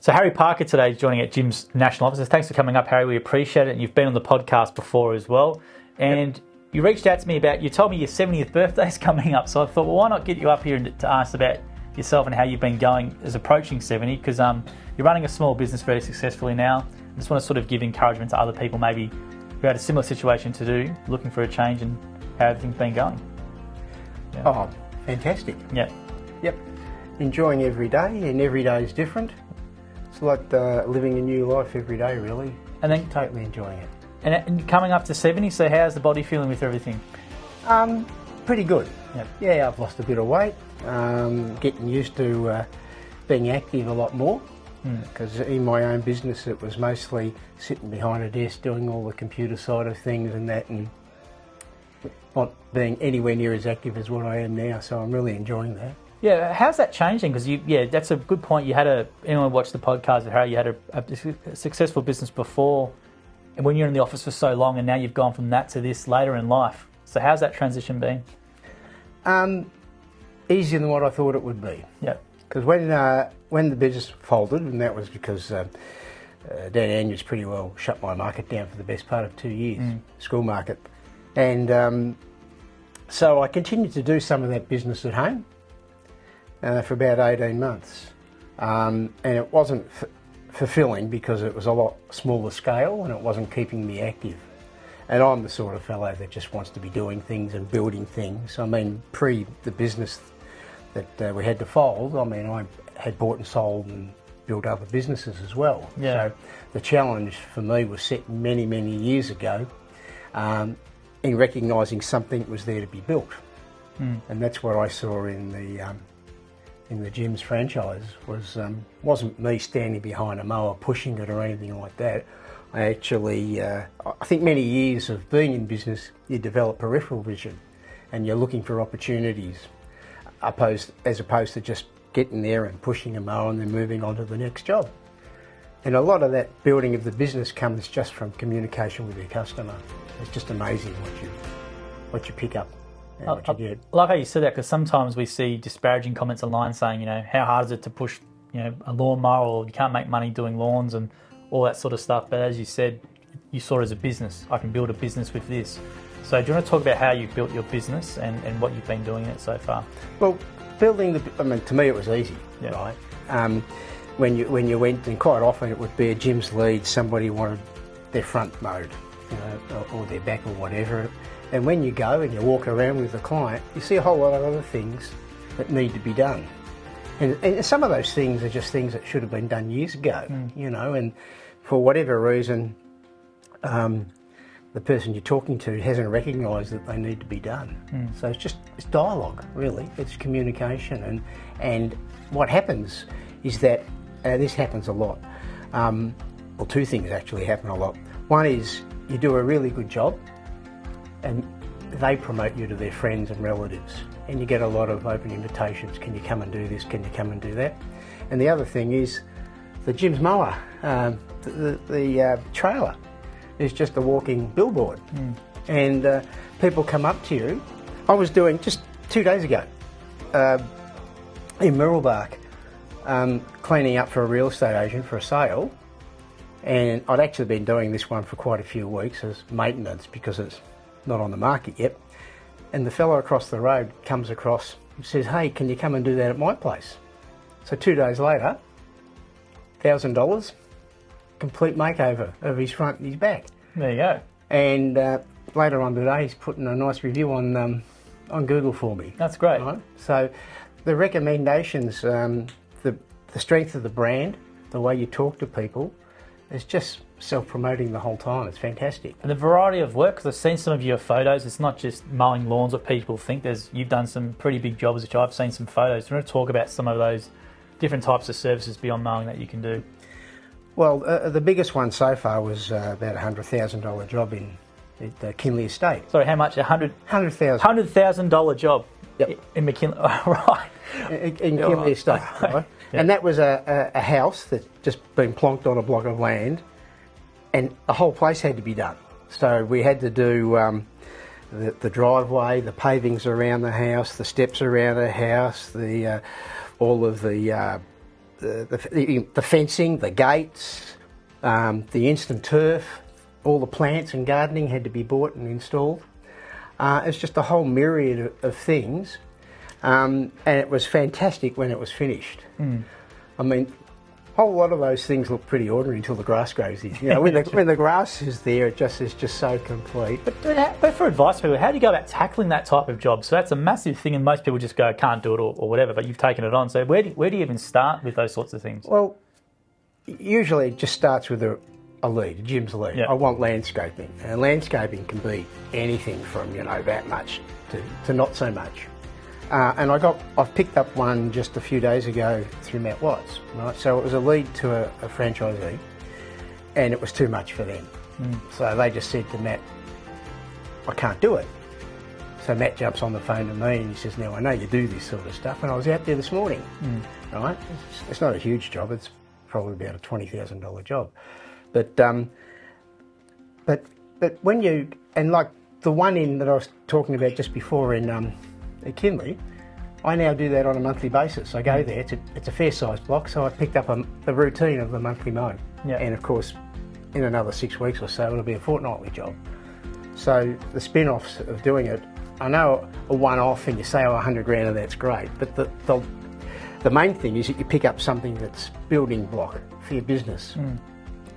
So Harry Parker today is joining at Jim's national offices. Thanks for coming up, Harry. We appreciate it. And you've been on the podcast before as well. And you reached out to me you told me your 70th birthday is coming up. So I thought, well, why not get you up here to ask about yourself and how you've been going as approaching 70? Because you're running a small business very successfully now. I just want to sort of give encouragement to other people maybe who had a similar situation to do, looking for a change and how everything's been going. Yeah. Oh, fantastic. Yeah. Yep. Enjoying every day, and every day is different. It's like living a new life every day, really. And then totally enjoying it. And coming up to 70, so how's the body feeling with everything? Pretty good. Yep. Yeah, I've lost a bit of weight. Getting used to being active a lot more. Because in my own business, it was mostly sitting behind a desk doing all the computer side of things and that, and not being anywhere near as active as what I am now. So I'm really enjoying that. Yeah, how's that changing? Because that's a good point. You had anyone watched the podcast of Harry, you had a successful business before, and when you're in the office for so long, and now you've gone from that to this later in life. So how's that transition been? Easier than what I thought it would be. Yeah. Because when the business folded, and that was because Dan Andrews pretty well shut my market down for the best part of 2 years, school market, and so I continued to do some of that business at home. For about 18 months. And it wasn't fulfilling because it was a lot smaller scale and it wasn't keeping me active. And I'm the sort of fellow that just wants to be doing things and building things. I mean, pre the business that we had to fold, I mean, I had bought and sold and built other businesses as well. Yeah. So the challenge for me was set many, many years ago in recognising something was there to be built. And that's what I saw in the Jim's franchise wasn't me standing behind a mower pushing it or anything like that. I actually, I think many years of being in business, you develop peripheral vision and you're looking for opportunities as opposed to just getting there and pushing a mower and then moving on to the next job. And a lot of that building of the business comes just from communication with your customer. It's just amazing what you pick up. I like how you said that, because sometimes we see disparaging comments online saying, how hard is it to push, a lawnmower, or you can't make money doing lawns and all that sort of stuff. But as you said, you saw it as a business. I can build a business with this. So do you want to talk about how you've built your business and what you've been doing in it so far? Well, to me it was easy, right? When you went, and quite often it would be a Jim's lead, somebody wanted their front mowed, or their back or whatever. And when you go and you walk around with the client, you see a whole lot of other things that need to be done. And some of those things are just things that should have been done years ago, and for whatever reason, the person you're talking to hasn't recognised that they need to be done. So it's dialogue, really. It's communication. And what happens is that, this happens a lot. Well, two things actually happen a lot. One is you do a really good job, and they promote you to their friends and relatives, and you get a lot of open invitations. Can you come and do this? Can you come and do that? And the other thing is the Jim's mower, the trailer is just a walking billboard, and people come up to you. I was doing just 2 days ago in Mirralbark, cleaning up for a real estate agent for a sale, and I'd actually been doing this one for quite a few weeks as maintenance because it's not on the market yet, and the fellow across the road comes across and says, "Hey, can you come and do that at my place?" So 2 days later, $1,000, complete makeover of his front and his back. There you go. And later on today, he's putting a nice review on Google for me. That's great. Right? So the recommendations, the strength of the brand, the way you talk to people, is just self-promoting the whole time. It's fantastic. And the variety of work, because I've seen some of your photos, it's not just mowing lawns what people think. You've done some pretty big jobs, which I've seen some photos. Do you want to talk about some of those different types of services beyond mowing that you can do? Well, the biggest one so far was about a $100,000 job at the Kinley Estate. Sorry, how much? $100,000. $100,000 job. Yep. In McKinley. Right. In Kinley Estate, right? Yeah. And that was a house that's just been plonked on a block of land, and the whole place had to be done. So we had to do the driveway, the pavings around the house, the steps around the house, all of the the fencing, the gates, the instant turf, all the plants and gardening had to be bought and installed. It's just a whole myriad of things, and it was fantastic when it was finished. I mean, a whole lot of those things look pretty ordinary until the grass grows in. You know, when the grass is there, it just is just so complete. But for advice, people, how do you go about tackling that type of job? So that's a massive thing, and most people just go, can't do it or whatever. But you've taken it on. So where do you even start with those sorts of things? Well, usually it just starts with a lead, a Jim's lead. Yep. I want landscaping, and landscaping can be anything from that much to not so much. And I've picked up one just a few days ago through Matt Watts, right? So it was a lead to a franchisee, and it was too much for them. So they just said to Matt, I can't do it. So Matt jumps on the phone to me and he says, now I know you do this sort of stuff, and I was out there this morning, right? It's not a huge job, it's probably about a $20,000 job. But when you, and like the one in that I was talking about just before in at Kinley, I now do that on a monthly basis. I go there, it's a fair sized block, so I picked up the routine of the monthly mow. And of course, in another 6 weeks or so, it'll be a fortnightly job. So the spin-offs of doing it, I know a one-off and you say, oh, 100 grand and that's great, but the main thing is that you pick up something that's building block for your business.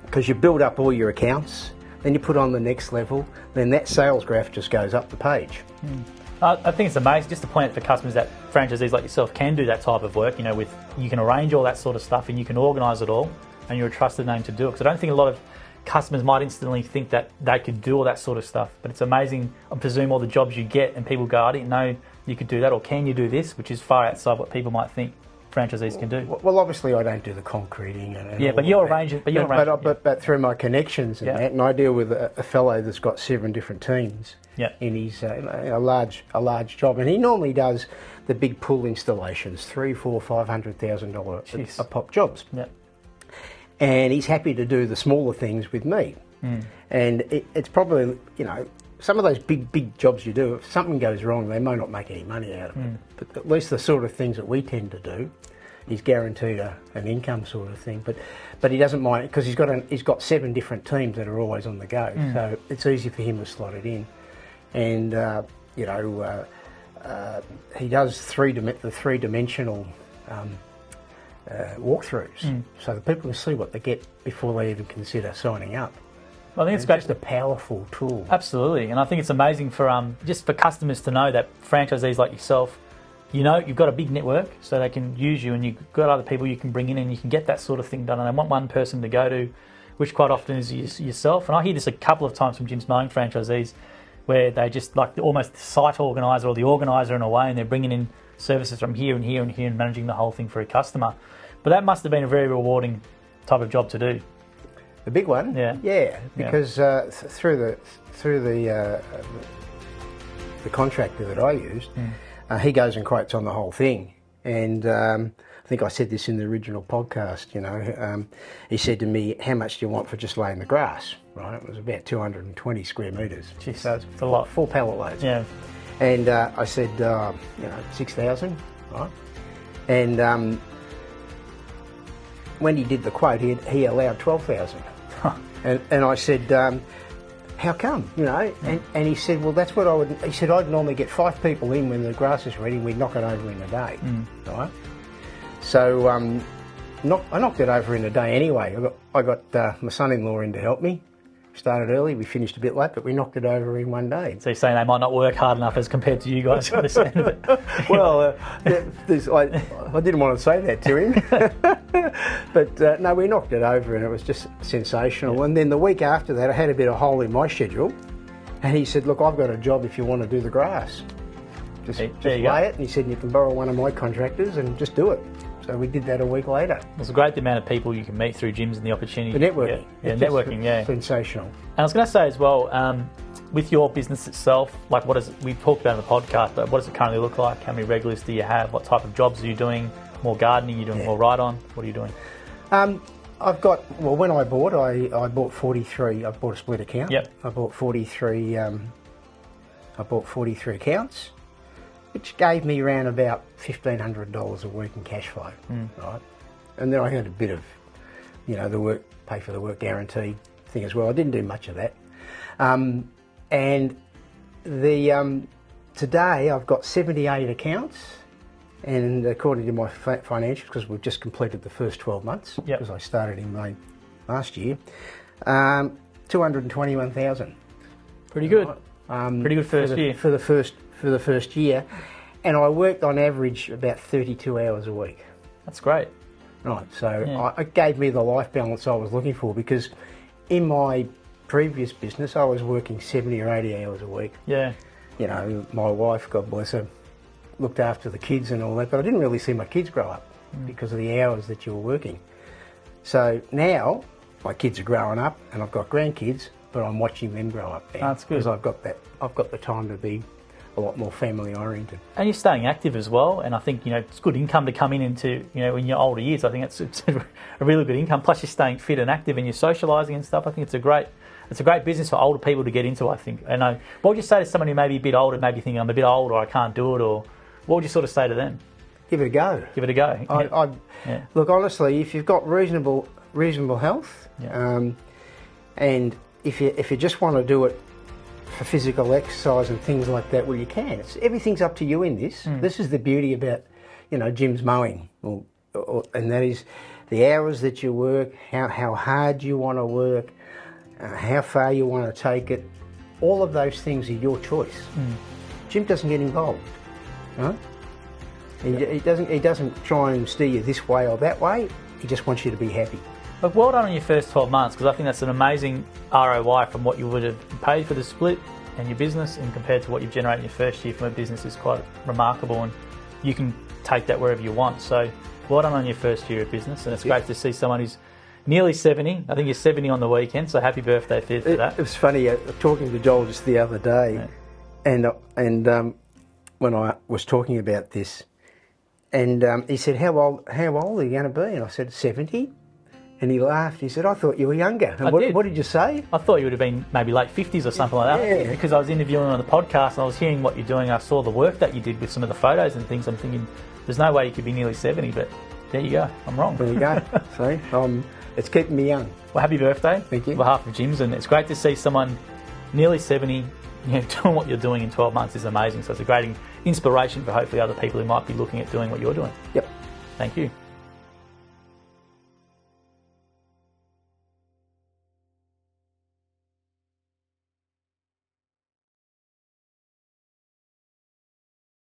Because you build up all your accounts, then you put on the next level, then that sales graph just goes up the page. I think it's amazing just to point out for customers that franchisees like yourself can do that type of work, you can arrange all that sort of stuff and you can organise it all, and you're a trusted name to do it. Because I don't think a lot of customers might instantly think that they could do all that sort of stuff, but it's amazing, I presume, all the jobs you get and people go, I didn't know you could do that, or can you do this, which is far outside what people might think franchisees can do. Well, obviously I don't do the concreting. But you'll arrange it. But through my connections and that, and I deal with a fellow that's got 7 different teams in his a large job, and he normally does the big pool installations, $300,000-$500,000 a pop jobs. And he's happy to do the smaller things with me. And it's probably some of those big jobs you do, if something goes wrong, they may not make any money out of it. But at least the sort of things that we tend to do, he's guaranteed an income sort of thing. But he doesn't mind, because he's got 7 different teams that are always on the go. So it's easy for him to slot it in. And he does the three-dimensional walkthroughs, so the people can see what they get before they even consider signing up. Well, I think it's great. Just a powerful tool. Absolutely, and I think it's amazing for just for customers to know that franchisees like yourself, you've got a big network, so they can use you, and you've got other people you can bring in, and you can get that sort of thing done. And they want one person to go to, which quite often is yourself. And I hear this a couple of times from Jim's Mowing franchisees, where they just like almost the site organizer or the organizer in a way, and they're bringing in services from here and here and here and managing the whole thing for a customer. But that must have been a very rewarding type of job to do. The big one, because through the contractor that I used, he goes and quotes on the whole thing, and I think I said this in the original podcast. He said to me, "How much do you want for just laying the grass?" Right, it was about 220 square metres. Jeez, so it's a lot. 4 pallet loads. Yeah, and I said, 6,000, right, and when he did the quote, he allowed 12,000. And I said, how come? And he said, well, that's what I would. He said, I'd normally get 5 people in when the grass is ready, and we'd knock it over in a day. Right? So I knocked it over in a day anyway. I got my son-in-law in to help me. Started early, we finished a bit late, but we knocked it over in one day. So you're saying they might not work hard enough as compared to you guys by the sound of it? Well, I didn't want to say that to him. But no, we knocked it over and it was just sensational. Yeah. And then the week after that, I had a bit of hole in my schedule. And he said, look, I've got a job if you want to do the grass. Just lay it. And he said, you can borrow one of my contractors and just do it. So we did that a week later. It's a great amount of people you can meet through gyms and the opportunity. The networking. Yeah, networking, yeah. Sensational. And I was going to say as well, with your business itself, like we talked about in the podcast, but what does it currently look like? How many regulars do you have? What type of jobs are you doing? More gardening? Are you doing more ride-on? What are you doing? I've got, when I bought, I bought 43, I bought a split account. Yep. I bought 43 accounts, which gave me around about $1,500 a week in cash flow, right? And then I had a bit of, the work, pay for the work guarantee thing as well. I didn't do much of that. And today I've got 78 accounts, and according to my financials, because we've just completed the first 12 months, because I started in May last year, 221,000. Pretty good. Pretty good first year. For the first year, and I worked on average about 32 hours a week. That's great. Right, so it gave me the life balance I was looking for, because in my previous business I was working 70 or 80 hours a week. Yeah. My wife, God bless her, looked after the kids and all that, but I didn't really see my kids grow up because of the hours that you were working. So now my kids are growing up and I've got grandkids, but I'm watching them grow up now. That's good. Because I've got the time to be a lot more family oriented. And you're staying active as well, and I think it's good income to come into in your older years. I think it's a really good income. Plus you're staying fit and active and you're socialising and stuff. I think it's a great business for older people to get into, I think. And what would you say to someone who may be a bit older, maybe thinking I'm a bit old or I can't do it, or what would you sort of say to them? Give it a go. Give it a go. Look, honestly, if you've got reasonable health, and if you just want to do it for physical exercise and things like that, well, you can. Everything's up to you in this. This is the beauty about, Jim's Mowing, and that is the hours that you work, how hard you want to work, how far you want to take it. All of those things are your choice. Jim doesn't get involved. Right? He doesn't try and steer you this way or that way. He just wants you to be happy. Look, well done on your first 12 months, because I think that's an amazing ROI from what you would have paid for the split and your business, and compared to what you've generated in your first year from a business is quite remarkable, and you can take that wherever you want. So well done on your first year of business, and it's great to see someone who's nearly 70. I think you're 70 on the weekend, so happy birthday for that. It was funny, talking to Joel just the other day, and when I was talking about this, and he said, how old are you going to be? And I said, 70. And he laughed. He said, I thought you were younger. And what did you say? I thought you would have been maybe late 50s or something like that. Yeah. Because I was interviewing on the podcast and I was hearing what you're doing. I saw the work that you did with some of the photos and things. I'm thinking, there's no way you could be nearly 70, but there you go. I'm wrong. There you go. See, it's keeping me young. Well, happy birthday. Thank you. On behalf of Jim's, and it's great to see someone nearly 70 doing what you're doing in 12 months is amazing. So it's a great inspiration for hopefully other people who might be looking at doing what you're doing. Yep. Thank you.